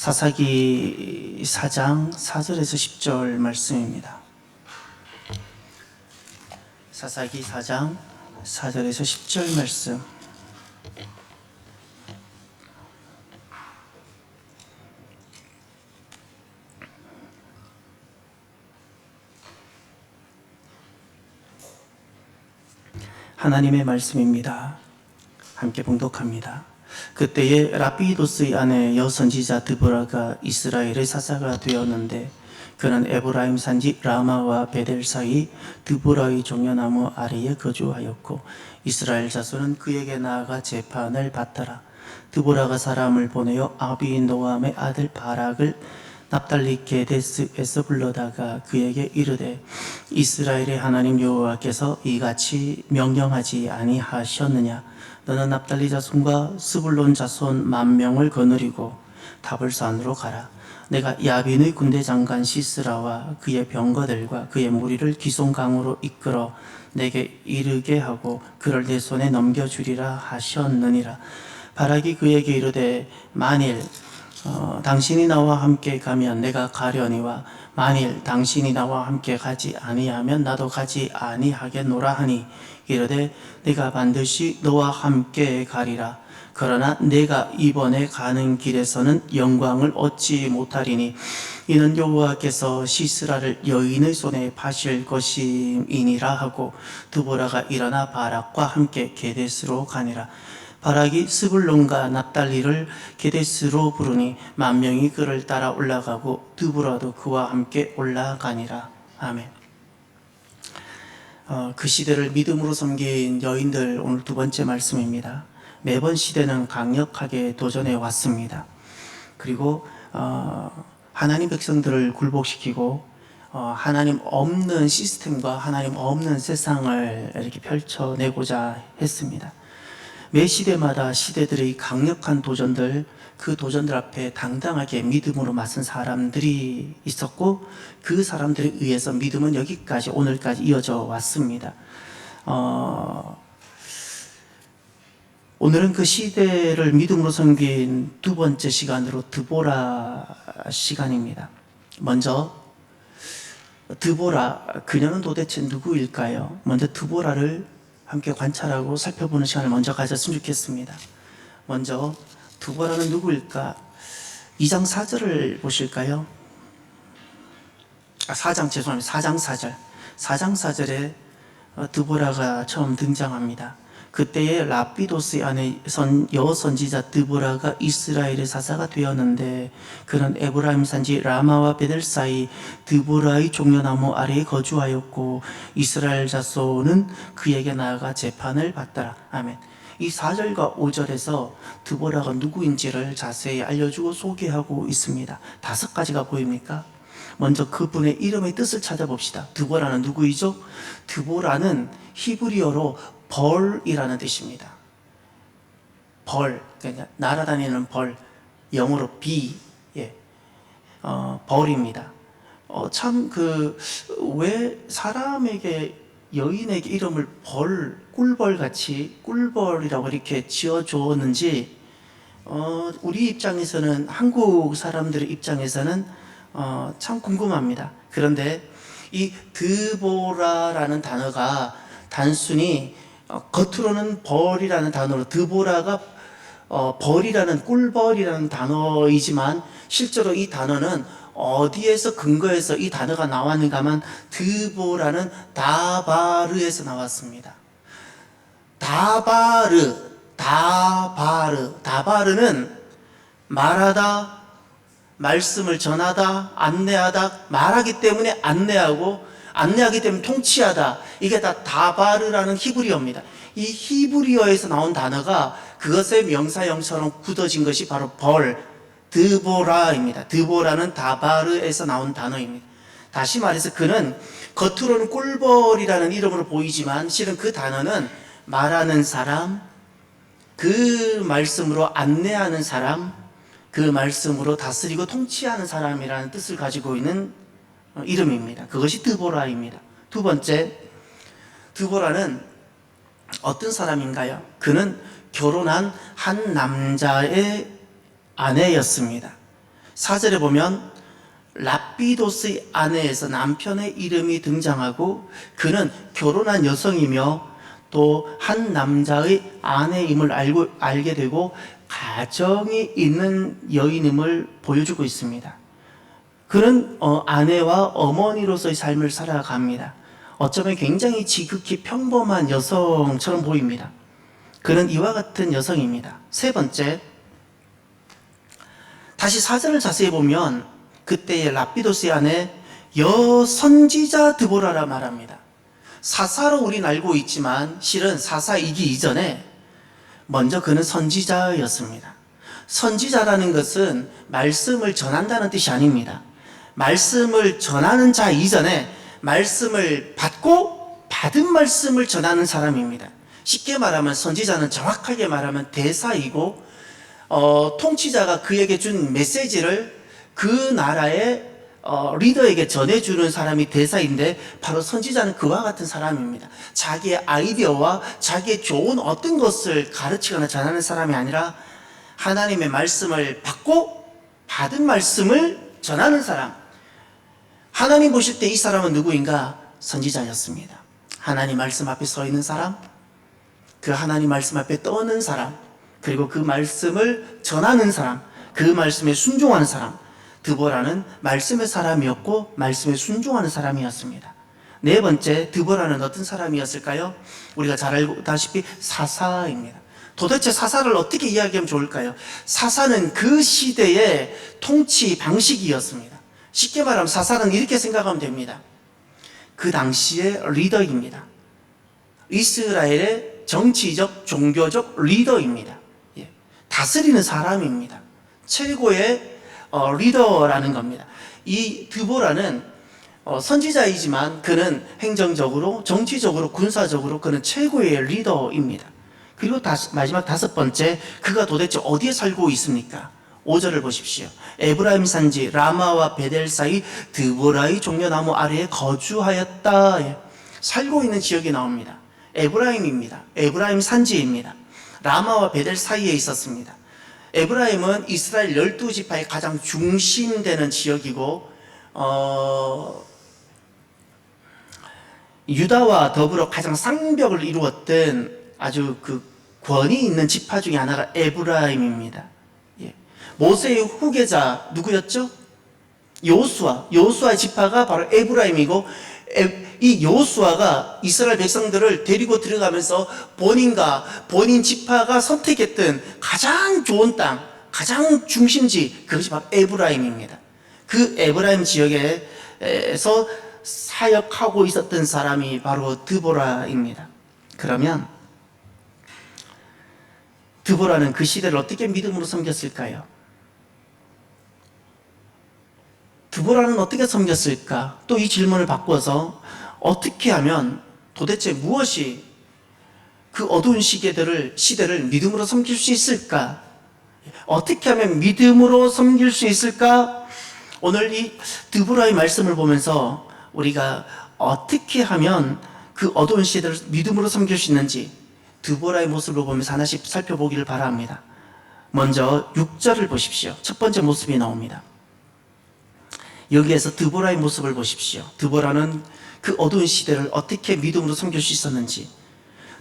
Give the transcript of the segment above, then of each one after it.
사사기 4장 4절에서 10절 말씀입니다. 사사기 4장 4절에서 10절 말씀. 하나님의 말씀입니다. 함께 봉독합니다. 그때에 라피도스의 아내 여선지자 드보라가 이스라엘의 사사가 되었는데 그는 에브라임 산지 라마와 베델 사이 드보라의 종려나무 아래에 거주하였고 이스라엘 자손은 그에게 나아가 재판을 받더라. 드보라가 사람을 보내어 아비노함의 아들 바락을 납달리 게데스에서 불러다가 그에게 이르되 이스라엘의 하나님 여호와께서 이같이 명령하지 아니하셨느냐? 너는 납달리 자손과 스불론 자손 10,000명을 거느리고 다볼산으로 가라. 내가 야빈의 군대 장관 시스라와 그의 병거들과 그의 무리를 기송강으로 이끌어 내게 이르게 하고 그를 내 손에 넘겨주리라 하셨느니라. 바락이 그에게 이르되 만일 당신이 나와 함께 가면 내가 가려니와 만일 당신이 나와 함께 가지 아니하면 나도 가지 아니하겠노라 하니 이르되 내가 반드시 너와 함께 가리라. 그러나 내가 이번에 가는 길에서는 영광을 얻지 못하리니 이는 여호와께서 시스라를 여인의 손에 파실 것임이니라 하고 드보라가 일어나 바락과 함께 게데스로 가니라. 바락이 스불론과 납달리를 게데스로 부르니 10,000명이 그를 따라 올라가고 드보라도 그와 함께 올라가니라. 아멘. 그 시대를 믿음으로 섬긴 여인들, 오늘 두 번째 말씀입니다. 매번 시대는 강력하게 도전해 왔습니다. 그리고 하나님 백성들을 굴복시키고 하나님 없는 시스템과 하나님 없는 세상을 이렇게 펼쳐내고자 했습니다. 매 시대마다 시대들의 강력한 도전들, 그 도전들 앞에 당당하게 믿음으로 맞선 사람들이 있었고 그 사람들에 의해서 믿음은 여기까지 오늘까지 이어져 왔습니다. 오늘은 그 시대를 믿음으로 섬긴 두 번째 시간으로 드보라 시간입니다. 먼저 드보라, 그녀는 도대체 누구일까요? 먼저 드보라를 함께 관찰하고 살펴보는 시간을 먼저 가졌으면 좋겠습니다. 먼저 드보라는 누구일까? 2장 4절을 보실까요? 4장 4절. 4장 4절에 드보라가 처음 등장합니다. 그때에 라피도스의 아내 여선지자 드보라가 이스라엘의 사사가 되었는데 그는 에브라임 산지 라마와 베델 사이 드보라의 종려나무 아래에 거주하였고 이스라엘 자손은 그에게 나아가 재판을 받더라. 아멘. 이 4절과 5절에서 드보라가 누구인지를 자세히 알려주고 소개하고 있습니다. 5가지가 보입니까? 먼저 그분의 이름의 뜻을 찾아봅시다. 드보라는 누구이죠? 드보라는 히브리어로 벌이라는 뜻입니다. 벌, 그러니까 날아다니는 벌, 영어로 비, 벌입니다. 참 왜 사람에게 여인에게 이름을 꿀벌같이 꿀벌이라고 이렇게 지어주었는지 우리 입장에서는, 한국 사람들의 입장에서는 참 궁금합니다. 그런데 이 드보라라는 단어가 단순히 겉으로는 벌이라는 단어로 드보라가 벌이라는 꿀벌이라는 단어이지만 실제로 이 단어는 어디에서 근거해서 이 단어가 나왔는가 하면 드보라는 다바르에서 나왔습니다. 다바르는 말하다, 말씀을 전하다, 안내하다, 말하기 때문에 안내하기 때문에 통치하다. 이게 다 다바르라는 히브리어입니다. 이 히브리어에서 나온 단어가 그것의 명사형처럼 굳어진 것이 바로 드보라입니다. 드보라는 다바르에서 나온 단어입니다. 다시 말해서 그는 겉으로는 꿀벌이라는 이름으로 보이지만 실은 그 단어는 말하는 사람, 그 말씀으로 안내하는 사람, 그 말씀으로 다스리고 통치하는 사람이라는 뜻을 가지고 있는 이름입니다. 그것이 드보라입니다. 두 번째, 드보라는 어떤 사람인가요? 그는 결혼한 한 남자의 아내였습니다. 4절에 보면 라피도스의 아내에서 남편의 이름이 등장하고 그는 결혼한 여성이며 또 한 남자의 아내임을 알게 되고 가정이 있는 여인임을 보여주고 있습니다. 그는 아내와 어머니로서의 삶을 살아갑니다. 어쩌면 굉장히 지극히 평범한 여성처럼 보입니다. 그는 이와 같은 여성입니다. 세 번째, 다시 4절을 자세히 보면 그때의 라피도스의 아내 여선지자 드보라라 말합니다. 사사로 우린 알고 있지만 실은 사사이기 이전에 먼저 그는 선지자였습니다. 선지자라는 것은 말씀을 전한다는 뜻이 아닙니다. 말씀을 전하는 자 이전에 말씀을 받고 받은 말씀을 전하는 사람입니다. 쉽게 말하면 선지자는 정확하게 말하면 대사이고 통치자가 그에게 준 메시지를 그 나라의 리더에게 전해주는 사람이 대사인데 바로 선지자는 그와 같은 사람입니다. 자기의 아이디어와 자기의 좋은 어떤 것을 가르치거나 전하는 사람이 아니라 하나님의 말씀을 받고 받은 말씀을 전하는 사람. 하나님 보실 때 이 사람은 누구인가? 선지자였습니다. 하나님 말씀 앞에 서 있는 사람, 그 하나님 말씀 앞에 떠는 사람, 그리고 그 말씀을 전하는 사람, 그 말씀에 순종하는 사람. 드보라는 말씀의 사람이었고 말씀에 순종하는 사람이었습니다. 네 번째, 드보라는 어떤 사람이었을까요? 우리가 잘 알다시피 사사입니다. 도대체 사사를 어떻게 이야기하면 좋을까요? 사사는 그 시대의 통치 방식이었습니다. 쉽게 말하면 사사는 이렇게 생각하면 됩니다. 그 당시의 리더입니다. 이스라엘의 정치적, 종교적 리더입니다. 다스리는 사람입니다. 최고의 리더라는 겁니다. 이 드보라는 선지자이지만 그는 행정적으로, 정치적으로, 군사적으로 그는 최고의 리더입니다. 그리고 마지막 다섯 번째, 그가 도대체 어디에 살고 있습니까? 5절을 보십시오. 에브라임 산지 라마와 베델 사이 드보라의 종려나무 아래에 거주하였다. 살고 있는 지역이 나옵니다. 에브라임입니다. 에브라임 산지입니다. 라마와 베델 사이에 있었습니다. 에브라임은 이스라엘 12지파의 가장 중심되는 지역이고 유다와 더불어 가장 쌍벽을 이루었던 아주 그 권위 있는 지파 중에 하나가 에브라임입니다. 모세의 후계자 누구였죠? 여호수아의 지파가 바로 에브라임이고 이 여호수아가 이스라엘 백성들을 데리고 들어가면서 본인 지파가 선택했던 가장 좋은 땅, 가장 중심지, 그것이 바로 에브라임입니다. 그 에브라임 지역에서 사역하고 있었던 사람이 바로 드보라입니다. 그러면 드보라는 그 시대를 어떻게 믿음으로 섬겼을까요? 드보라는 어떻게 섬겼을까? 또 이 질문을 바꿔서 어떻게 하면 도대체 무엇이 그 어두운 시대를 믿음으로 섬길 수 있을까? 어떻게 하면 믿음으로 섬길 수 있을까? 오늘 이 드보라의 말씀을 보면서 우리가 어떻게 하면 그 어두운 시대를 믿음으로 섬길 수 있는지 드보라의 모습을 보면서 하나씩 살펴보기를 바랍니다. 먼저 6절을 보십시오. 첫 번째 모습이 나옵니다. 여기에서 드보라의 모습을 보십시오. 드보라는 그 어두운 시대를 어떻게 믿음으로 섬길 수 있었는지.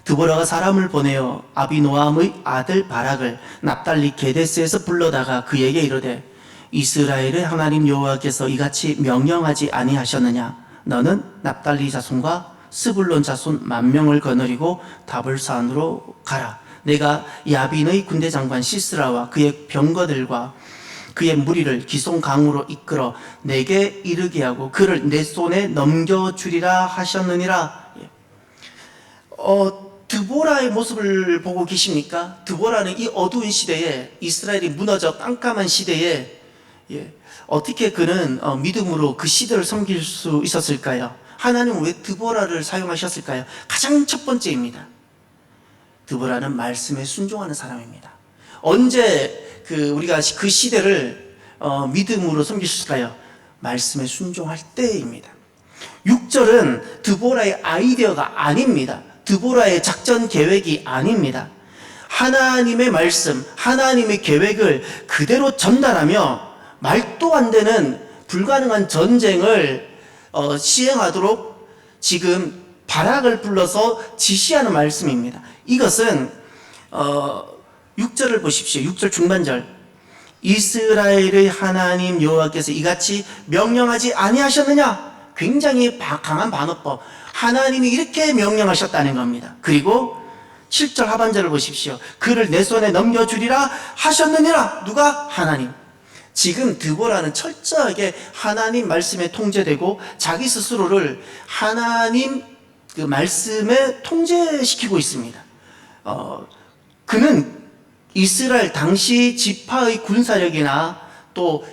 드보라가 사람을 보내어 아비노함의 아들 바락을 납달리 게데스에서 불러다가 그에게 이르되 이스라엘의 하나님 여호와께서 이같이 명령하지 아니하셨느냐? 너는 납달리 자손과 스불론 자손 10,000명을 거느리고 다볼산으로 가라. 내가 야빈의 군대 장관 시스라와 그의 병거들과 그의 무리를 기손 강으로 이끌어 내게 이르게 하고 그를 내 손에 넘겨주리라 하셨느니라. 드보라의 모습을 보고 계십니까? 드보라는 이 어두운 시대에, 이스라엘이 무너져 깜깜한 시대에 어떻게 그는 믿음으로 그 시대를 섬길 수 있었을까요? 하나님은 왜 드보라를 사용하셨을까요? 가장 첫 번째입니다. 드보라는 말씀에 순종하는 사람입니다. 언제 우리가 그 시대를 믿음으로 섬길 수 있을까요? 말씀에 순종할 때입니다. 6절은 드보라의 아이디어가 아닙니다. 드보라의 작전 계획이 아닙니다. 하나님의 말씀, 하나님의 계획을 그대로 전달하며 말도 안 되는 불가능한 전쟁을 시행하도록 지금 바락을 불러서 지시하는 말씀입니다. 이것은 6절을 보십시오. 6절 중반절. 이스라엘의 하나님 여호와께서 이같이 명령하지 아니하셨느냐? 굉장히 강한 반어법. 하나님이 이렇게 명령하셨다는 겁니다. 그리고 7절 하반절을 보십시오. 그를 내 손에 넘겨주리라 하셨느니라. 누가? 하나님. 지금 드보라는 철저하게 하나님 말씀에 통제되고 자기 스스로를 하나님 그 말씀에 통제시키고 있습니다. 그는 이스라엘 당시 지파의 군사력이나 또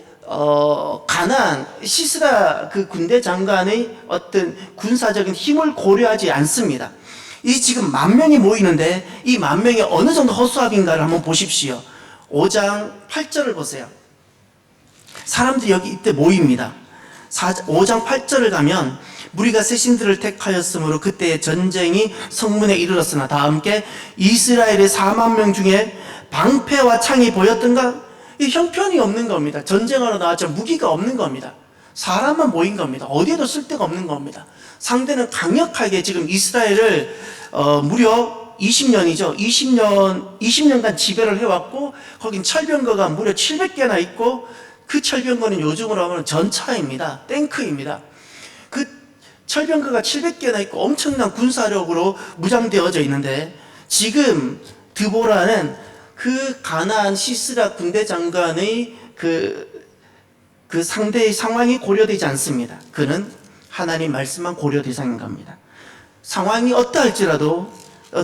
가나안 시스라 그 군대 장관의 어떤 군사적인 힘을 고려하지 않습니다. 이 지금 10,000명이 모이는데 이 10,000명이 어느 정도 허수아비인가를 한번 보십시오. 5장 8절을 보세요. 사람들이 여기 이때 모입니다. 5장 8절을 가면 무리가 새 신들을 택하였으므로 그때의 전쟁이 성문에 이르렀으나 다 함께 이스라엘의 40,000명 중에 방패와 창이 보였던가? 이 형편이 없는 겁니다. 전쟁하러 나왔지만 무기가 없는 겁니다. 사람만 모인 겁니다. 어디에도 쓸데가 없는 겁니다. 상대는 강력하게 지금 이스라엘을 무려 20년이죠. 20년간 지배를 해왔고 거긴 철병거가 무려 700개나 있고 그 철병거는 요즘으로 하면 전차입니다. 탱크입니다. 그 철병거가 700개나 있고 엄청난 군사력으로 무장되어져 있는데 지금 드보라는 그 가나안 시스라 군대 장관의 그 상대의 상황이 고려되지 않습니다. 그는 하나님 말씀만 고려 대상인 겁니다. 상황이 어떠할지라도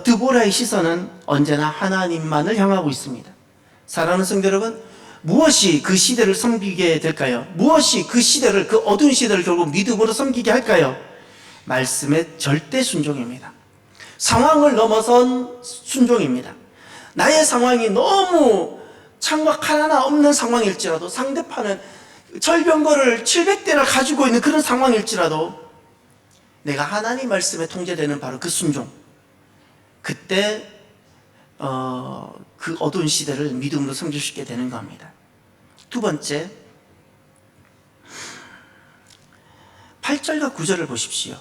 드보라의 시선은 언제나 하나님만을 향하고 있습니다. 사랑하는 성도 여러분, 무엇이 그 시대를 섬기게 될까요? 무엇이 그 시대를, 그 어두운 시대를 결국 믿음으로 섬기게 할까요? 말씀의 절대 순종입니다. 상황을 넘어선 순종입니다. 나의 상황이 너무 창과 칼 하나 없는 상황일지라도 상대편은 철병거를 700대나 가지고 있는 그런 상황일지라도 내가 하나님 말씀에 통제되는 바로 그 순종, 그때 그 어두운 시대를 믿음으로 섬길 수 있게 되는 겁니다. 두 번째, 8절과 9절을 보십시오.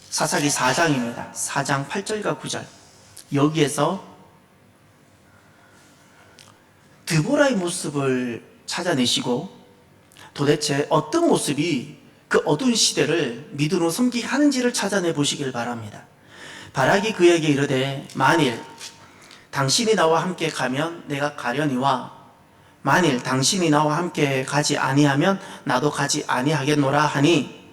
사사기 4장입니다. 4장 8절과 9절. 여기에서 드보라의 모습을 찾아내시고 도대체 어떤 모습이 그 어두운 시대를 믿음으로 섬기게 하는지를 찾아내 보시길 바랍니다. 바락이 그에게 이르되 만일 당신이 나와 함께 가면 내가 가려니와 만일 당신이 나와 함께 가지 아니하면 나도 가지 아니하겠노라 하니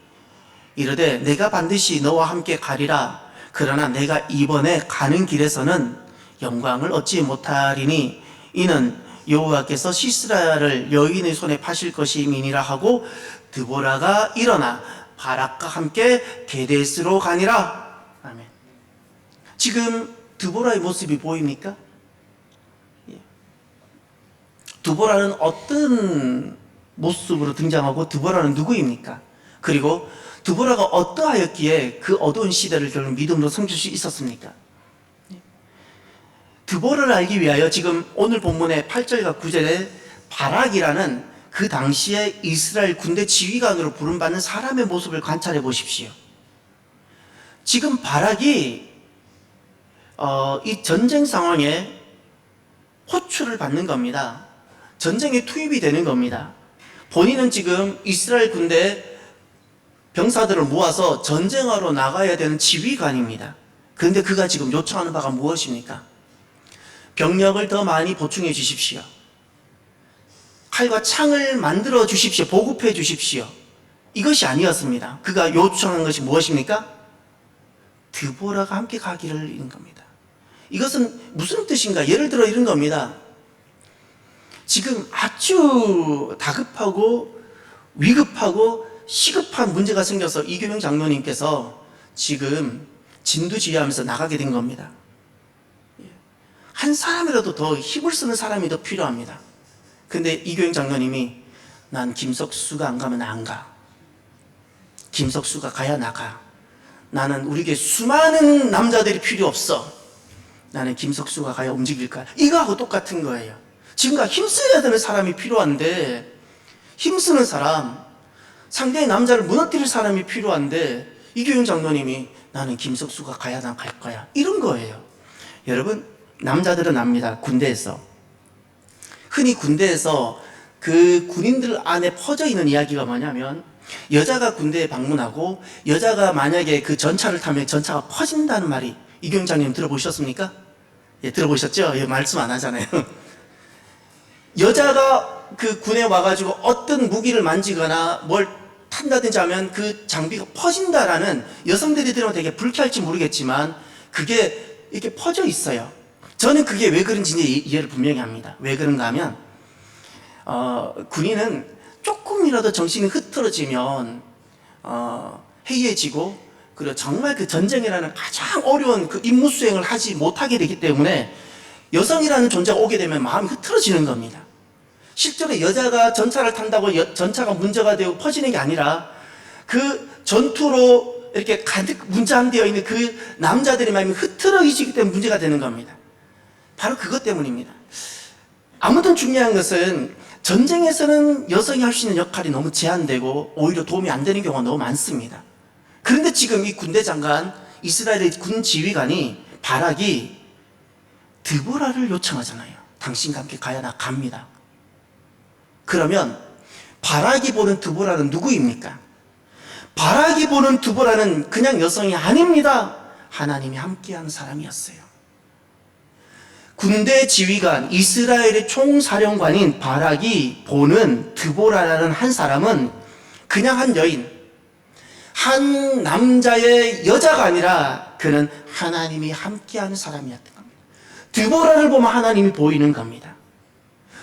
이르되 내가 반드시 너와 함께 가리라. 그러나 내가 이번에 가는 길에서는 영광을 얻지 못하리니 이는 여호와께서 시스라를 여인의 손에 파실 것임이니라 하고 드보라가 일어나 바락과 함께 게데스로 가니라. 아멘. 지금 드보라의 모습이 보입니까? 드보라는 어떤 모습으로 등장하고 드보라는 누구입니까? 그리고 드보라가 어떠하였기에 그 어두운 시대를 결국 믿음으로 섬길 수 있었습니까? 드보라를 알기 위하여 지금 오늘 본문의 8절과 9절에 바락이라는 그 당시에 이스라엘 군대 지휘관으로 부름받는 사람의 모습을 관찰해 보십시오. 지금 바락이 이 전쟁 상황에 호출을 받는 겁니다. 전쟁에 투입이 되는 겁니다. 본인은 지금 이스라엘 군대 병사들을 모아서 전쟁하러 나가야 되는 지휘관입니다. 그런데 그가 지금 요청하는 바가 무엇입니까? 병력을 더 많이 보충해 주십시오. 칼과 창을 만들어 주십시오. 보급해 주십시오. 이것이 아니었습니다. 그가 요청한 것이 무엇입니까? 드보라가 함께 가기를 이런 겁니다. 이것은 무슨 뜻인가? 예를 들어 이런 겁니다. 지금 아주 다급하고 위급하고 시급한 문제가 생겨서 이규명 장로님께서 지금 진두지휘하면서 나가게 된 겁니다. 한 사람이라도 더 힘을 쓰는 사람이 더 필요합니다. 근데 이규영 장로님이 난 김석수가 안 가면 안 가. 김석수가 가야 나가. 나는 우리 교회 수많은 남자들이 필요 없어. 나는 김석수가 가야 움직일 거야. 이거하고 똑같은 거예요. 지금가 힘써야 되는 사람이 필요한데 힘쓰는 사람, 상대의 남자를 무너뜨릴 사람이 필요한데 이규영 장로님이 나는 김석수가 가야 난 갈 거야, 이런 거예요. 여러분, 남자들은 압니다. 군대에서 흔히 군대에서 그 군인들 안에 퍼져 있는 이야기가 뭐냐면, 여자가 군대에 방문하고 여자가 만약에 그 전차를 타면 전차가 퍼진다는 말이, 이규영 장로님 들어보셨습니까? 예, 들어보셨죠? 예, 말씀 안 하잖아요. 여자가 그 군에 와가지고 어떤 무기를 만지거나 뭘 탄다든지 하면 그 장비가 퍼진다라는, 여성들이 들으면 되게 불쾌할지 모르겠지만 그게 이렇게 퍼져 있어요. 저는 그게 왜 그런지 이해를 분명히 합니다. 왜 그런가 하면 군인은 조금이라도 정신이 흐트러지면 해이해지고, 그리고 정말 그 전쟁이라는 가장 어려운 그 임무 수행을 하지 못하게 되기 때문에 여성이라는 존재가 오게 되면 마음이 흐트러지는 겁니다. 실제로 여자가 전차를 탄다고 전차가 문제가 되고 퍼지는 게 아니라 그 전투로 이렇게 가득 문장되어 있는 그 남자들의 마음이 흐트러지기 때문에 문제가 되는 겁니다. 바로 그것 때문입니다. 아무튼 중요한 것은 전쟁에서는 여성이 할 수 있는 역할이 너무 제한되고 오히려 도움이 안 되는 경우가 너무 많습니다. 그런데 지금 이 군대 장관, 이스라엘의 군 지휘관이 바락이 드보라를 요청하잖아요. 당신과 함께 가야 나 갑니다. 그러면 바락이 보는 드보라는 누구입니까? 바락이 보는 드보라는 그냥 여성이 아닙니다. 하나님이 함께하는 사람이었어요. 군대 지휘관, 이스라엘의 총사령관인 바락이 보는 드보라라는 한 사람은 그냥 한 여인, 한 남자의 여자가 아니라 그는 하나님이 함께하는 사람이었던 겁니다. 드보라를 보면 하나님이 보이는 겁니다.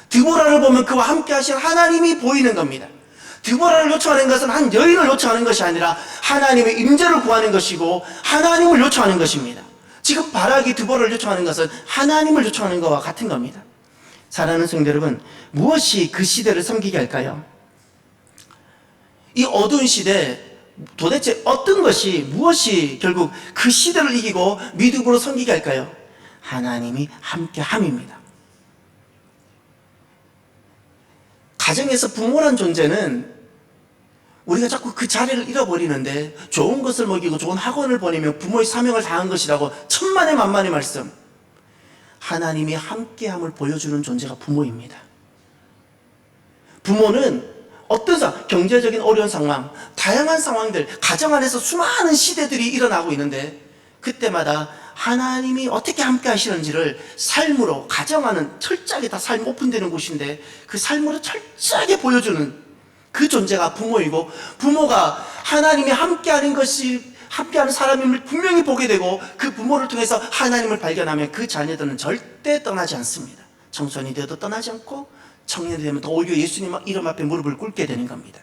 드보라를 보면 그와 함께 하신 하나님이 보이는 겁니다. 드보라를 요청하는 것은 한 여인을 요청하는 것이 아니라 하나님의 임재를 구하는 것이고 하나님을 요청하는 것입니다. 지금 바락이 드보라를 요청하는 것은 하나님을 요청하는 것과 같은 겁니다. 사랑하는 성도 여러분, 무엇이 그 시대를 섬기게 할까요? 이 어두운 시대, 도대체 어떤 것이, 무엇이 결국 그 시대를 이기고 믿음으로 섬기게 할까요? 하나님이 함께함입니다. 가정에서 부모란 존재는 우리가 자꾸 그 자리를 잃어버리는데, 좋은 것을 먹이고 좋은 학원을 보내면 부모의 사명을 다한 것이라고 천만의 만만의 말씀. 하나님이 함께함을 보여주는 존재가 부모입니다. 부모는 어떤 경제적인 어려운 상황, 다양한 상황들, 가정 안에서 수많은 시대들이 일어나고 있는데 그때마다 하나님이 어떻게 함께 하시는지를 삶으로, 가정 안은 철저하게 다 삶 오픈되는 곳인데 그 삶으로 철저하게 보여주는 그 존재가 부모이고, 부모가 하나님이 함께하는 것이, 함께하는 사람임을 분명히 보게 되고 그 부모를 통해서 하나님을 발견하면 그 자녀들은 절대 떠나지 않습니다. 청소년이 되어도 떠나지 않고 청년이 되면 더 오히려 예수님 이름 앞에 무릎을 꿇게 되는 겁니다.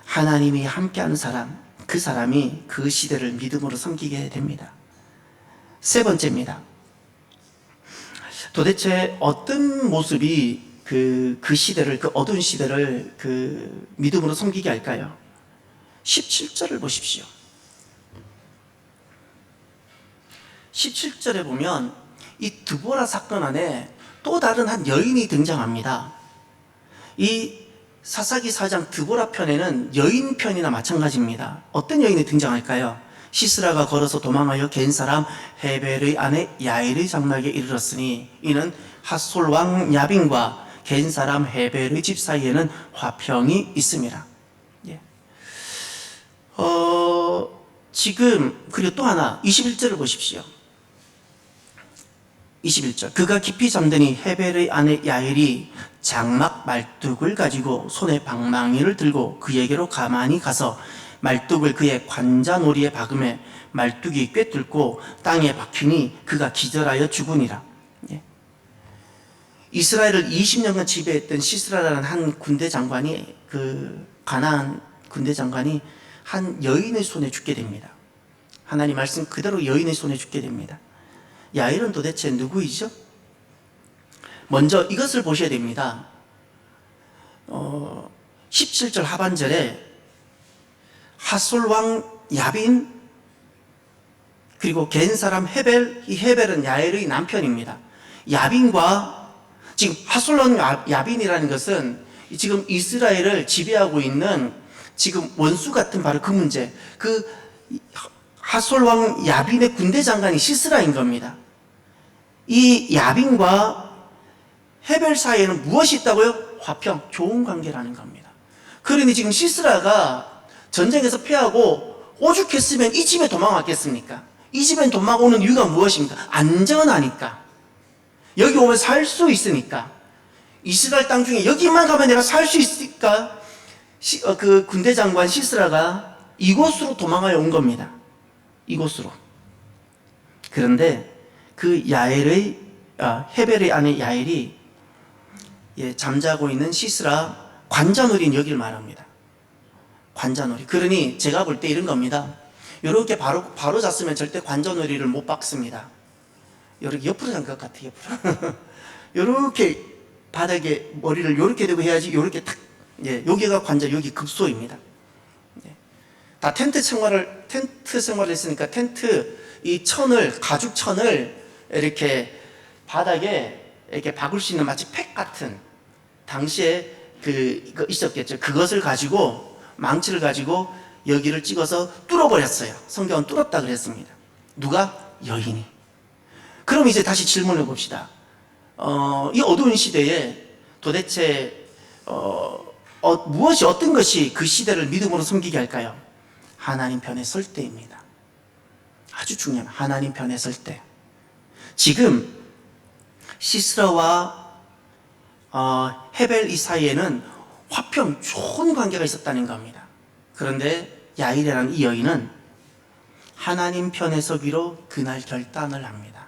하나님이 함께하는 사람, 그 사람이 그 시대를 믿음으로 섬기게 됩니다. 세 번째입니다. 도대체 어떤 모습이 그 시대를, 그 어두운 시대를 그 믿음으로 섬기게 할까요? 17절을 보십시오. 17절에 보면 이 드보라 사건 안에 또 다른 한 여인이 등장합니다. 이 사사기 4장 드보라 편에는 여인 편이나 마찬가지입니다. 어떤 여인이 등장할까요? 시스라가 걸어서 도망하여 겐 사람 헤벨의 아내 야엘의 장막에 이르렀으니 이는 핫솔 왕 야빈과 겐 사람 헤벨의 집 사이에는 화평이 있습니다. 예. 지금, 그리고 또 하나 21절을 보십시오. 21절, 그가 깊이 잠드니 헤벨의 아내 야엘이 장막 말뚝을 가지고 손에 방망이를 들고 그에게로 가만히 가서 말뚝을 그의 관자놀이에 박음에 말뚝이 꿰뚫고 땅에 박히니 그가 기절하여 죽으니라. 예. 이스라엘을 20년간 지배했던 시스라라는 한 군대 장관이, 그 가나안 군대 장관이 한 여인의 손에 죽게 됩니다. 하나님 말씀 그대로 여인의 손에 죽게 됩니다. 야엘은 도대체 누구이죠? 먼저 이것을 보셔야 됩니다. 17절 하반절에 핫솔 왕 야빈, 그리고 겐 사람 헤벨, 이 헤벨은 야엘의 남편입니다. 야빈과, 지금 핫솔 왕 야빈이라는 것은 지금 이스라엘을 지배하고 있는 지금 원수 같은 바로 그 문제, 그 하솔왕 야빈의 군대 장관이 시스라인 겁니다. 이 야빈과 헤벨 사이에는 무엇이 있다고요? 화평, 좋은 관계라는 겁니다. 그러니 지금 시스라가 전쟁에서 패하고 오죽했으면 이 집에 도망왔겠습니까? 이 집에 도망오는 이유가 무엇입니까? 안전하니까. 여기 오면 살 수 있으니까. 이스라엘 땅 중에 여기만 가면 내가 살 수 있으니까 그 군대 장관 시스라가 이곳으로 도망하여 온 겁니다. 이곳으로. 그런데 그 야엘의 헤벨의 아내 야엘이 잠자고 있는 시스라 관자놀이는 여기를 말합니다. 관자놀이. 그러니 제가 볼 때 이런 겁니다. 이렇게 바로 잤으면 절대 관자놀이를 못 박습니다. 이렇게 옆으로 잔 것 같아요. 옆으로. 이렇게 바닥에 머리를 이렇게 대고 해야지. 이렇게 탁. 여기가 관자, 여기 급소입니다. 다 텐트 생활을 했으니까 텐트 이 천을, 가죽 천을 이렇게 바닥에 이렇게 박을 수 있는 마치 팩 같은 당시에 이거 있었겠죠. 그것을 가지고 망치를 가지고 여기를 찍어서 뚫어버렸어요. 성경은 뚫었다 그랬습니다. 누가? 여인이. 그럼 이제 다시 질문해 봅시다. 이 어두운 시대에 도대체 무엇이 어떤 것이 그 시대를 믿음으로 섬기게 할까요? 하나님 편에 설 때입니다. 아주 중요한 하나님 편에 설 때. 지금 시스라와 헤벨 이 사이에는 화평 좋은 관계가 있었다는 겁니다. 그런데 야일이라는 이 여인은 하나님 편에 서기로 그날 결단을 합니다.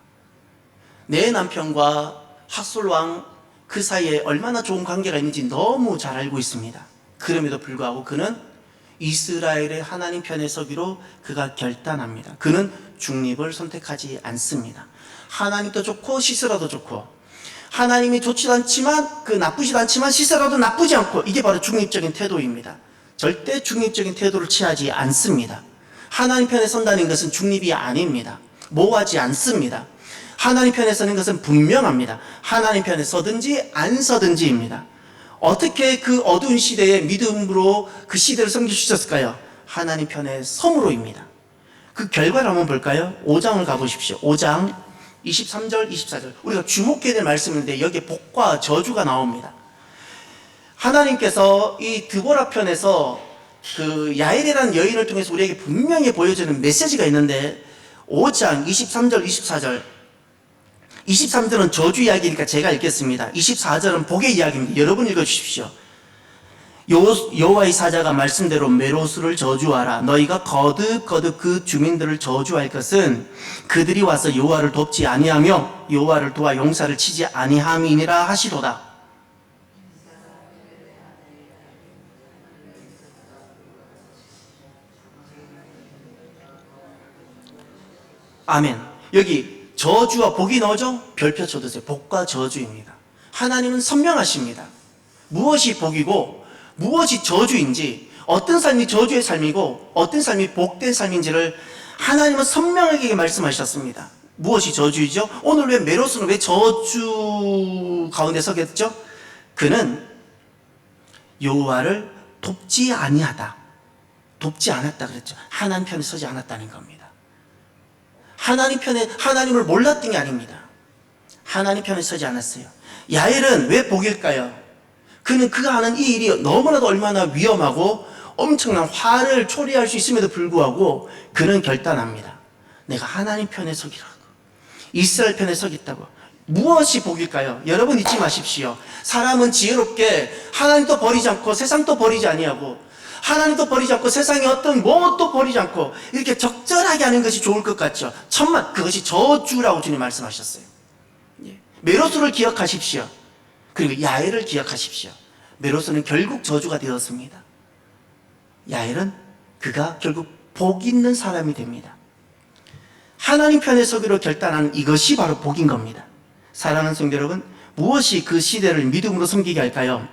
내 남편과 핫솔왕 그 사이에 얼마나 좋은 관계가 있는지 너무 잘 알고 있습니다. 그럼에도 불구하고 그는 이스라엘의 하나님 편에 서기로 그가 결단합니다. 그는 중립을 선택하지 않습니다. 하나님도 좋고 시스라도 좋고, 하나님이 좋지도 않지만 나쁘지도 않지만 시스라도 나쁘지 않고, 이게 바로 중립적인 태도입니다. 절대 중립적인 태도를 취하지 않습니다. 하나님 편에 선다는 것은 중립이 아닙니다. 모호하지 않습니다. 하나님 편에 서는 것은 분명합니다. 하나님 편에 서든지 안 서든지입니다. 어떻게 그 어두운 시대에 믿음으로 그 시대를 섬기셨을까요? 하나님 편에 섬으로입니다. 그 결과를 한번 볼까요? 5장을 가보십시오. 5장 23절, 24절. 우리가 주목해야 될 말씀인데 여기에 복과 저주가 나옵니다. 하나님께서 이 드보라 편에서 그 야엘이라는 여인을 통해서 우리에게 분명히 보여주는 메시지가 있는데 5장 23절, 24절. 23절은 저주 이야기니까 제가 읽겠습니다. 24절은 복의 이야기입니다. 여러분 읽어주십시오. 여호와의 사자가 말씀대로 메로스를 저주하라. 너희가 거듭 그 주민들을 저주할 것은 그들이 와서 여호와를 돕지 아니하며 여호와를 도와 용사를 치지 아니함이니라 하시도다. 아멘. 여기 저주와 복이 나오죠? 별표 쳐두세요. 복과 저주입니다. 하나님은 선명하십니다. 무엇이 복이고 무엇이 저주인지, 어떤 삶이 저주의 삶이고 어떤 삶이 복된 삶인지를 하나님은 선명하게 말씀하셨습니다. 무엇이 저주이죠? 오늘 왜 메로스는 왜 저주 가운데 서겠죠? 그는 여호와를 돕지 아니하다. 돕지 않았다 그랬죠. 하나님 편에 서지 않았다는 겁니다. 하나님을 몰랐던 게 아닙니다. 하나님 편에 서지 않았어요. 야엘은 왜 복일까요? 그는 그가 하는 이 일이 너무나도 얼마나 위험하고 엄청난 화를 초래할 수 있음에도 불구하고 그는 결단합니다. 내가 하나님 편에 서기라고. 이스라엘 편에 서겠다고. 무엇이 복일까요? 여러분 잊지 마십시오. 사람은 지혜롭게 하나님도 버리지 않고 세상도 버리지 아니하고, 하나님도 버리지 않고 세상의 어떤 무엇도 버리지 않고 이렇게 적절하게 하는 것이 좋을 것 같죠. 천만, 그것이 저주라고 주님 말씀하셨어요. 메로스를 기억하십시오. 그리고 야엘을 기억하십시오. 메로스는 결국 저주가 되었습니다. 야엘은 그가 결국 복 있는 사람이 됩니다. 하나님 편에 서기로 결단하는 이것이 바로 복인 겁니다. 사랑하는 성도 여러분, 무엇이 그 시대를 믿음으로 섬기게 할까요?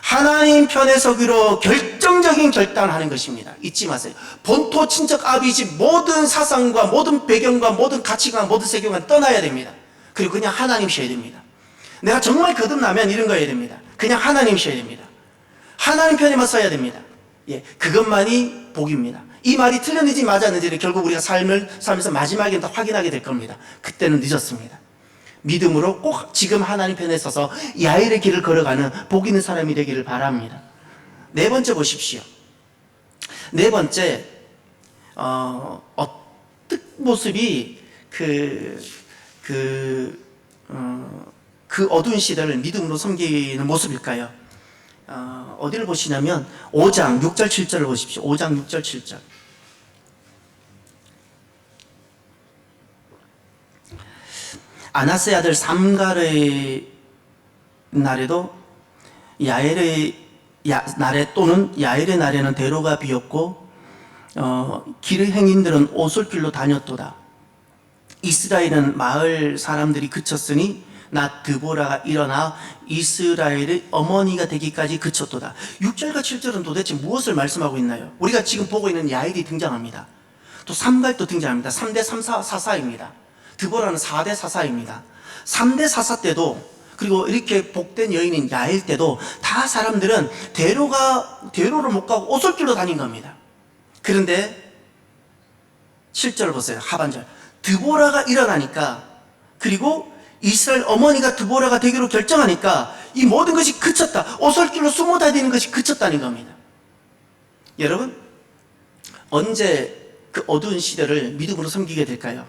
하나님 편에 서기로 결정적인 결단을 하는 것입니다. 잊지 마세요. 본토, 친척, 아비집 모든 사상과 모든 배경과 모든 가치관, 모든 세계관 떠나야 됩니다. 그리고 그냥 하나님이셔야 됩니다. 내가 정말 거듭나면 이런 거 해야 됩니다. 그냥 하나님이셔야 됩니다. 하나님 편에만 서야 됩니다. 예, 그것만이 복입니다. 이 말이 틀렸는지 맞았는지를 결국 우리가 삶에서 마지막에 다 확인하게 될 겁니다. 그때는 늦었습니다. 믿음으로 꼭 지금 하나님 편에 서서 야일의 길을 걸어가는 복 있는 사람이 되기를 바랍니다. 네 번째 보십시오. 네 번째, 어떤 모습이 그 어두운 시대를 믿음으로 섬기는 모습일까요? 어디를 보시냐면 5장 6절 7절을 보십시오. 5장 6절 7절. 아나스의 아들 삼갈의 날에도 야엘의 날에 또는 야엘의 날에는 대로가 비었고 길의 행인들은 오솔길로 다녔도다. 이스라엘은 마을 사람들이 그쳤으니 나 드보라가 일어나 이스라엘의 어머니가 되기까지 그쳤도다. 6절과 7절은 도대체 무엇을 말씀하고 있나요? 우리가 지금 보고 있는 야일이 등장합니다. 또 삼갈도 등장합니다. 3대 사사입니다. 드보라는 4대 사사입니다. 3대 사사 때도, 그리고 이렇게 복된 여인인 야일 때도 다 사람들은 대로를 못 가고 오솔길로 다닌 겁니다. 그런데 7절 보세요. 하반절. 드보라가 일어나니까, 그리고 이스라엘 어머니가 드보라가 되기로 결정하니까 이 모든 것이 그쳤다. 오솔길로 숨어 다니는 것이 그쳤다는 겁니다. 여러분, 언제 그 어두운 시대를 믿음으로 섬기게 될까요?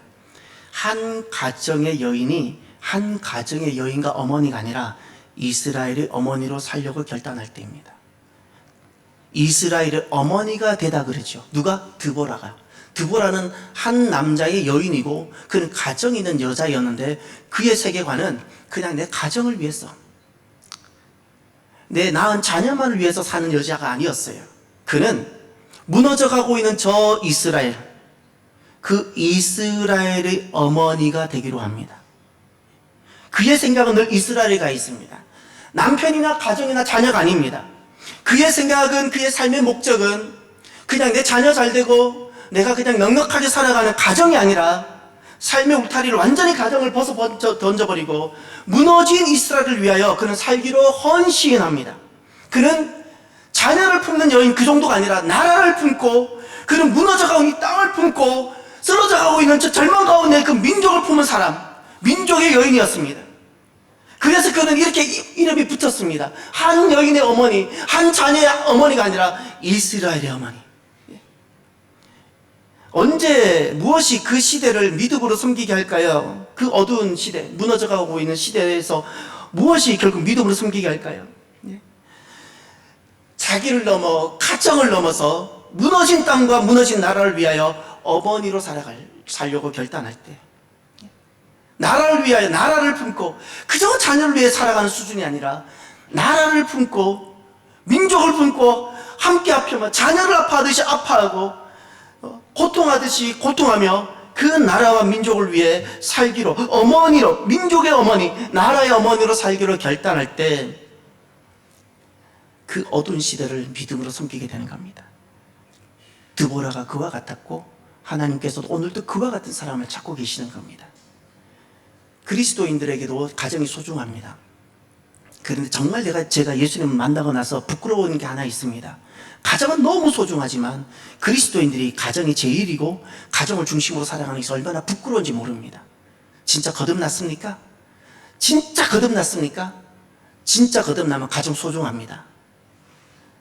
한 가정의 여인과 어머니가 아니라 이스라엘의 어머니로 살려고 결단할 때입니다. 이스라엘의 어머니가 되다 그러죠. 누가? 드보라가. 드보라는 한 남자의 여인이고 그는 가정이 있는 여자였는데 그의 세계관은 그냥 내 가정을 위해서, 내 낳은 자녀만을 위해서 사는 여자가 아니었어요. 그는 무너져가고 있는 저 이스라엘, 그 이스라엘의 어머니가 되기로 합니다. 그의 생각은 늘 이스라엘에 가 있습니다. 남편이나 가정이나 자녀가 아닙니다. 그의 생각은, 그의 삶의 목적은 그냥 내 자녀 잘 되고 내가 그냥 넉넉하게 살아가는 가정이 아니라 삶의 울타리를 완전히 가정을 던져버리고 무너진 이스라엘을 위하여 그는 살기로 헌신합니다. 그는 자녀를 품는 여인 그 정도가 아니라 나라를 품고, 그는 무너져가고 있는 이 땅을 품고 쓰러져가고 있는 저 절망 가운데 그 민족을 품은 사람, 민족의 여인이었습니다. 그래서 그는 이렇게 이름이 붙었습니다. 한 여인의 어머니, 한 자녀의 어머니가 아니라 이스라엘의 어머니. 언제 무엇이 그 시대를 믿음으로 섬기게 할까요? 그 어두운 시대, 무너져가고 있는 시대에서 무엇이 결국 믿음으로 섬기게 할까요? 자기를 넘어 가정을 넘어서 무너진 땅과 무너진 나라를 위하여 어머니로 살려고 결단할 때, 나라를 위하여 나라를 품고 그저 자녀를 위해 살아가는 수준이 아니라 나라를 품고 민족을 품고 함께 아프며 자녀를 아파하듯이 아파하고 고통하듯이 고통하며 그 나라와 민족을 위해 살기로, 어머니로, 민족의 어머니, 나라의 어머니로 살기로 결단할 때 그 어두운 시대를 믿음으로 섬기게 되는 겁니다. 드보라가 그와 같았고 하나님께서도 오늘도 그와 같은 사람을 찾고 계시는 겁니다. 그리스도인들에게도 가정이 소중합니다. 그런데 정말 제가 예수님을 만나고 나서 부끄러운 게 하나 있습니다. 가정은 너무 소중하지만 그리스도인들이 가정이 제일이고 가정을 중심으로 살아가는 것이 얼마나 부끄러운지 모릅니다. 진짜 거듭났습니까? 진짜 거듭났습니까? 진짜 거듭나면 가정 소중합니다.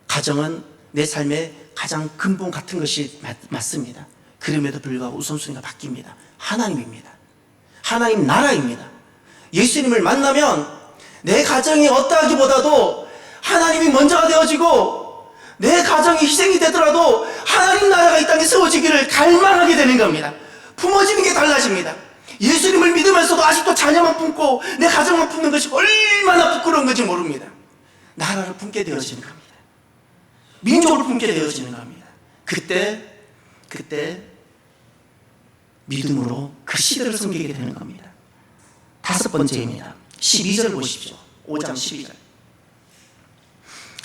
가정은 내 삶의 가장 근본 같은 것이 맞습니다. 그럼에도 불구하고 우선순위가 바뀝니다. 하나님입니다. 하나님 나라입니다. 예수님을 만나면 내 가정이 어떠하기보다도 하나님이 먼저가 되어지고 내 가정이 희생이 되더라도 하나님 나라가 이 땅에 세워지기를 갈망하게 되는 겁니다. 품어지는 게 달라집니다. 예수님을 믿으면서도 아직도 자녀만 품고 내 가정만 품는 것이 얼마나 부끄러운 건지 모릅니다. 나라를 품게 되어지는 겁니다. 민족을 품게 되어지는 겁니다. 그때 믿음으로 그 시대를 섬기게 되는 겁니다. 다섯 번째입니다. 12절 보십시오. 5장 12절.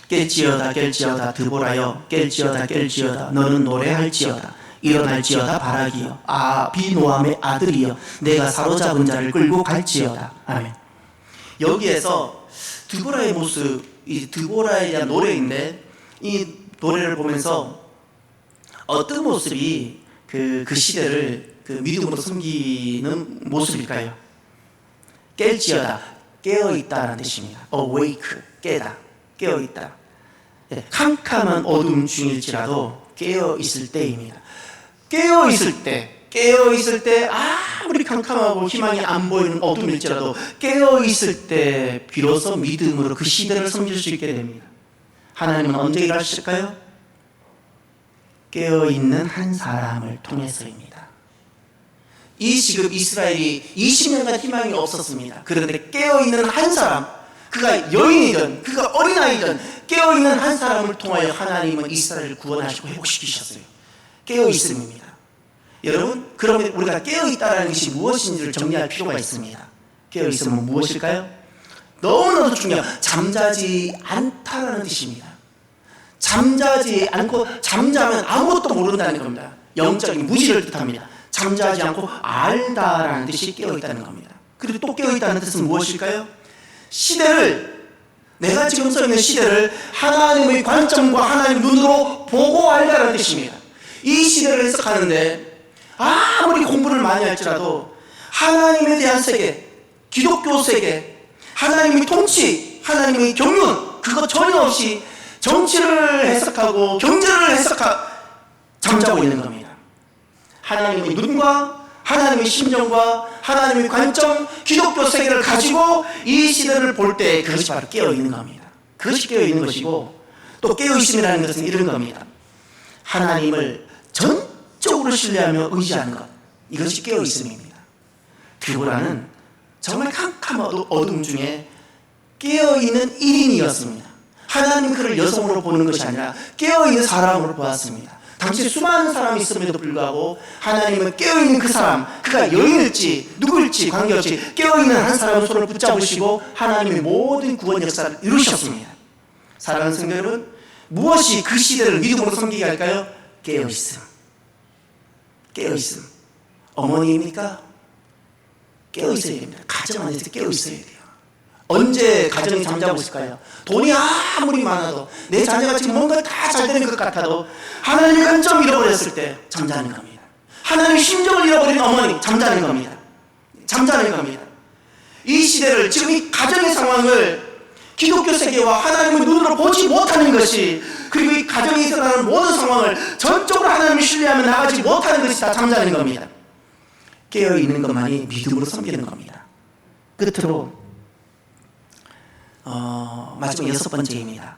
깰지어다 드보라여, 깰지어다 너는 노래할지어다. 일어날지어다 바라기여, 아비노함의 아들이여, 내가 사로잡은 자를 끌고 갈지어다. 아멘. 여기에서 드보라의 모습, 이 드보라에 대한 노래인데, 이 노래를 보면서 어떤 모습이 그 시대를 그 믿음으로 섬기는 모습일까요? 깰지어다, 깨어있다라는 뜻입니다. awake, 깨다, 깨어있다. 캄캄한 어둠 중일지라도 깨어있을 때입니다. 깨어있을 때 아무리 캄캄하고 희망이 안 보이는 어둠일지라도 깨어있을 때 비로소 믿음으로 그 시대를 섬길 수 있게 됩니다. 하나님은 언제 일하실까요? 깨어있는 한 사람을 통해서입니다. 이 지금 이스라엘이 20년간 희망이 없었습니다. 그런데 깨어있는 한 사람, 그가 여인이든 그가 어린아이든 깨어있는 한 사람을 통하여 하나님은 이스라엘을 구원하시고 회복시키셨어요. 깨어있음입니다. 여러분, 그러면 우리가 깨어있다는 것이 무엇인지를 정리할 필요가 있습니다. 깨어있음은 무엇일까요? 너무나도 중요해요. 잠자지 않다라는 뜻입니다. 잠자지 않고, 잠자면 아무것도 모른다는 겁니다. 영적인 무지를 뜻합니다. 잠자지 않고 알다라는 뜻이 깨어있다는 겁니다. 그리고 또 깨어있다는 뜻은 무엇일까요? 시대를, 내가 지금 서 있는 시대를 하나님의 관점과 하나님의 눈으로 보고 알다라는 뜻입니다. 이 시대를 해석하는데 아무리 공부를 많이 할지라도 하나님에 대한 세계, 기독교 세계, 하나님의 통치, 하나님의 경륜, 그거 전혀 없이 정치를 해석하고 경제를 해석하고 잠자고 있는 겁니다. 하나님의 눈과 하나님의 심정과 하나님의 관점, 기독교 세계를 가지고 이 시대를 볼 때 그것이 바로 깨어있는 겁니다. 그것이 깨어있는 것이고, 또 깨어있음이라는 것은 이런 겁니다. 하나님을 전적으로 신뢰하며 의지하는 것, 이것이 깨어있음입니다. 드보라는 정말 캄캄한 어둠 중에 깨어있는 1인이었습니다. 하나님은 그를 여성으로 보는 것이 아니라 깨어있는 사람으로 보았습니다. 당시 수많은 사람이 있음에도 불구하고 하나님은 깨어있는 그 사람, 그가 여인일지 누구일지 관계없이 깨어있는 한 사람을 손을 붙잡으시고 하나님의 모든 구원 역사를 이루셨습니다. 사랑하는 성도 여러분, 무엇이 그 시대를 믿음으로 섬기게 할까요? 깨어있음. 깨어있음. 어머니입니까? 깨어있어야 됩니다. 가정 안에서 깨어있어야 돼요. 언제 가정이 잠자고 있을까요? 돈이 아무리 많아도, 내 자녀가 지금 뭔가 다 잘 되는 것 같아도 하나님의 관점을 잃어버렸을 때 잠자는 겁니다. 하나님의 심정을 잃어버린 어머니, 잠자는 겁니다. 잠자는 겁니다. 이 시대를, 지금 이 가정의 상황을 기독교 세계와 하나님의 눈으로 보지 못하는 것이, 그리고 이 가정에 일어나는 모든 상황을 전적으로 하나님을 신뢰하며 나가지 못하는 것이 다 잠자는 겁니다. 깨어있는 것만이 믿음으로 섬기는 겁니다. 끝으로 마지막 6번째입니다.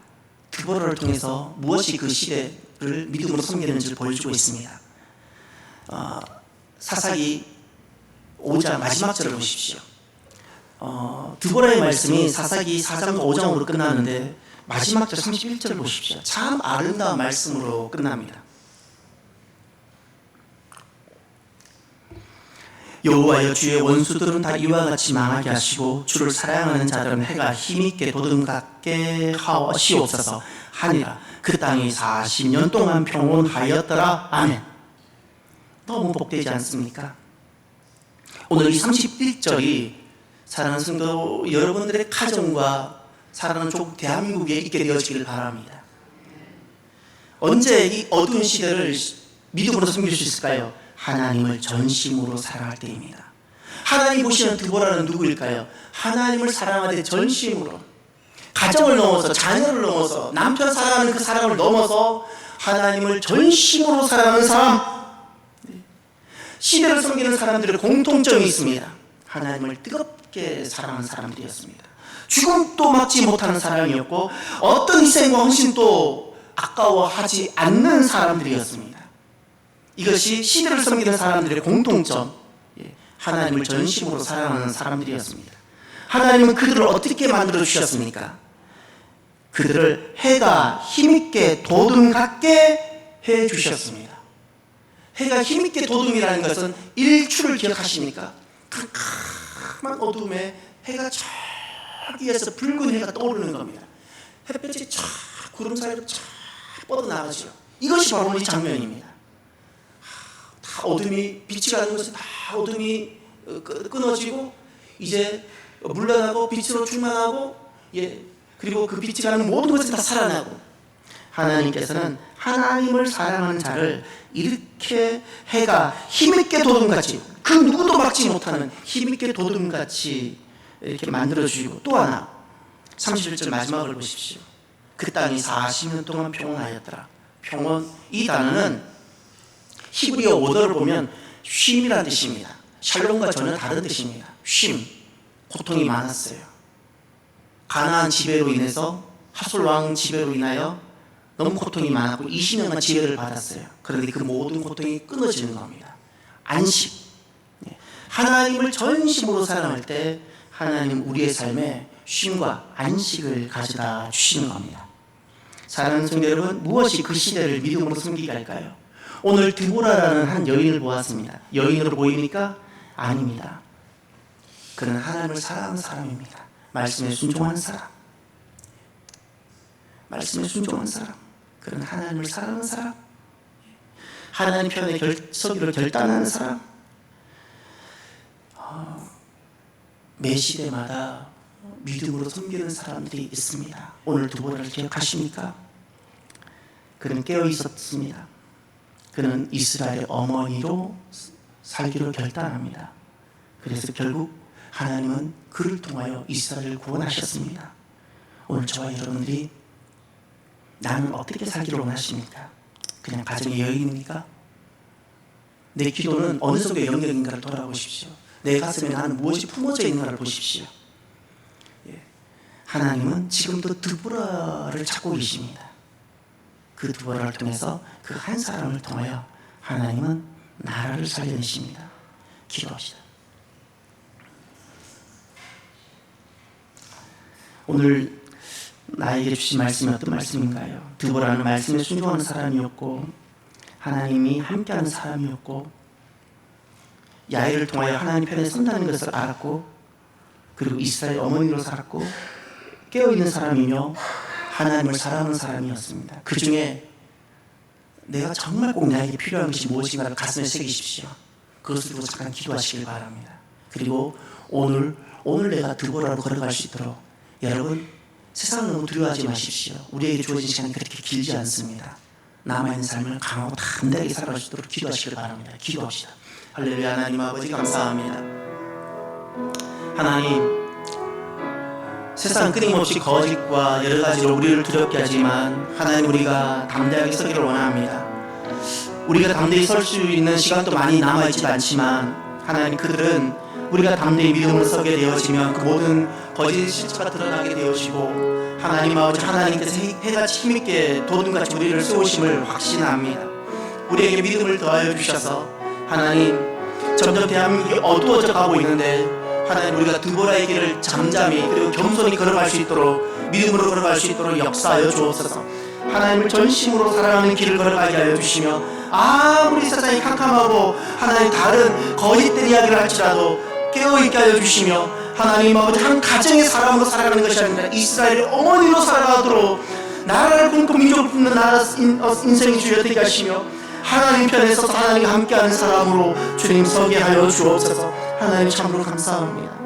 드보라를 통해서 무엇이 그 시대를 믿음으로 섬기는지를 보여주고 있습니다. 사사기 5장 마지막 절을 보십시오. 드보라의 말씀이 사사기 4장 5장으로 끝나는데 마지막 절 31절을 보십시오. 참 아름다운 말씀으로 끝납니다. 여호와여, 주의 원수들은 다 이와 같이 망하게 하시고 주를 사랑하는 자들은 해가 힘있게 도듬갑게 하시옵소서 하니라. 그 땅이 40년 동안 평온하였더라. 아멘. 너무 복되지 않습니까? 오늘 이 31절이 사랑하는 성도 여러분들의 가정과 사랑하는 조국 대한민국에 있게 되어지기를 바랍니다. 언제 이 어두운 시대를 믿음으로 섬길 수 있을까요? 하나님을 전심으로 사랑할 때입니다. 하나님 보시는 드보라는 누구일까요? 하나님을 사랑하되 전심으로, 가정을 넘어서, 자녀를 넘어서, 남편 사랑하는 그 사랑을 넘어서 하나님을 전심으로 사랑하는 사람, 시대를 섬기는 사람들의 공통점이 있습니다. 하나님을 뜨겁게 사랑하는 사람들이었습니다. 죽음도 막지 못하는 사람이었고, 어떤 희생과 헌신도 아까워하지 않는 사람들이었습니다. 이것이 시대를 섬기는 사람들의 공통점, 하나님을 전심으로 사랑하는 사람들이었습니다. 하나님은 그들을 어떻게 만들어 주셨습니까? 그들을 해가 힘있게 도둠같게 해 주셨습니다. 해가 힘있게 도둠이라는 것은 일출을 기억하십니까? 캄캄한 어둠에 해가 저기에서 붉은 해가 떠오르는 겁니다. 햇볕이 쫙 구름 사이로 쫙 뻗어나가죠. 이것이 바로 이 장면입니다. 다 어둠이, 빛이 가는 것은 다 어둠이 끊어지고 이제 물러나고 빛으로 충만하고 그리고 그 빛이 가는 모든 것이 다 살아나고, 하나님께서는 하나님을 사랑하는 자를 이렇게 해가 힘있게 도둠같이, 그 누구도 막지 못하는 힘있게 도둠같이 이렇게 만들어주시고, 또 하나 31절 마지막을 보십시오. 그 땅이 40년 동안 평온하였더라. 평온, 이 단어는 히브리어 오더를 보면 쉼이라는 뜻입니다. 샬롬과 전혀 다른 뜻입니다. 쉼, 고통이 많았어요. 가나안 지배로 인해서, 하솔 왕 지배로 인하여 너무 고통이 많았고 20년간 지배를 받았어요. 그런데 그 모든 고통이 끊어지는 겁니다. 안식, 하나님을 전심으로 사랑할 때 하나님 우리의 삶에 쉼과 안식을 가져다 주시는 겁니다. 사랑하는 성도 여러분, 무엇이 그 시대를 믿음으로 섬기게 할까요? 오늘 드보라라는 한 여인을 보았습니다. 여인으로 보입니까? 아닙니다. 그는 하나님을 사랑하는 사람입니다. 말씀에 순종하는 사람, 말씀에 순종하는 사람, 그는 하나님을 사랑하는 사람, 하나님 편에 서기를 결단하는 사람. 매 시대마다 믿음으로 섬기는 사람들이 있습니다. 오늘 드보라를 기억하십니까? 그는 깨어 있었습니다. 그는 이스라엘의 어머니로 살기로 결단합니다. 그래서 결국 하나님은 그를 통하여 이스라엘을 구원하셨습니다. 오늘 저와 여러분들이 나는 어떻게 살기를 원하십니까? 그냥 가정의 여인입니까? 내 기도는 어느 정도의 영역인가를 돌아보십시오. 내 가슴에 나는 무엇이 품어져 있는가를 보십시오. 하나님은 지금도 드보라를 찾고 계십니다. 그 드보라를 통해서 그 한 사람을 통하여 하나님은 나라를 살려내십니다. 기도합시다. 오늘 나에게 주신 말씀이 어떤 말씀인가요? 드보라는 말씀에 순종하는 사람이었고, 하나님이 함께하는 사람이었고, 야엘을 통하여 하나님 편에 선다는 것을 알았고, 그리고 이스라엘 어머니로 살았고, 깨어있는 사람이며 하나님을 사랑하는 사람이었습니다. 그 중에 내가 정말 꼭 나에게 필요한 것이 무엇인가를 가슴에 새기십시오. 그것을 두고 잠깐 기도하시길 바랍니다. 그리고 오늘 내가 드보라로 걸어갈 수 있도록, 여러분 세상을 너무 두려워하지 마십시오. 우리에게 주어진 시간이 그렇게 길지 않습니다. 남아있는 삶을 강하고 담대하게 살아갈 수 있도록 기도하시길 바랍니다. 기도합시다. 할렐루야. 하나님 아버지 감사합니다. 하나님, 세상 끊임없이 거짓과 여러 가지로 우리를 두렵게 하지만 하나님, 우리가 담대하게 서기를 원합니다. 우리가 담대히 설 수 있는 시간도 많이 남아있지 않지만 하나님, 그들은 우리가 담대히 믿음으로 서게 되어지면 그 모든 거짓 실체가 드러나게 되어지고, 하나님 아버지, 하나님께서 해같이 힘있게 도둠같이 우리를 세우심을 확신합니다. 우리에게 믿음을 더하여 주셔서 하나님, 점점 대한민국이 어두워져 가고 있는데 하나님, 우리가 드보라의 길을 잠잠히 그리고 겸손히 걸어갈 수 있도록, 믿음으로 걸어갈 수 있도록 역사하여 주옵소서. 하나님을 전심으로 사랑하는 길을 걸어가게 하여 주시며, 아무리 세상이 캄캄하고 하나님 다른 거짓된 이야기를 할지라도 깨어있게 하여 주시며, 하나님 아버지, 한 가정의 사람으로 살아가는 것이 아니라 이스라엘의 어머니로 살아가도록 나라를 꿈꾸 민족을 품는 나라 인생이 주여 되게 하시며, 하나님 편에 서서 하나님과 함께하는 사람으로 주님 서게 하여 주옵소서. 하나님 참으로 감사합니다.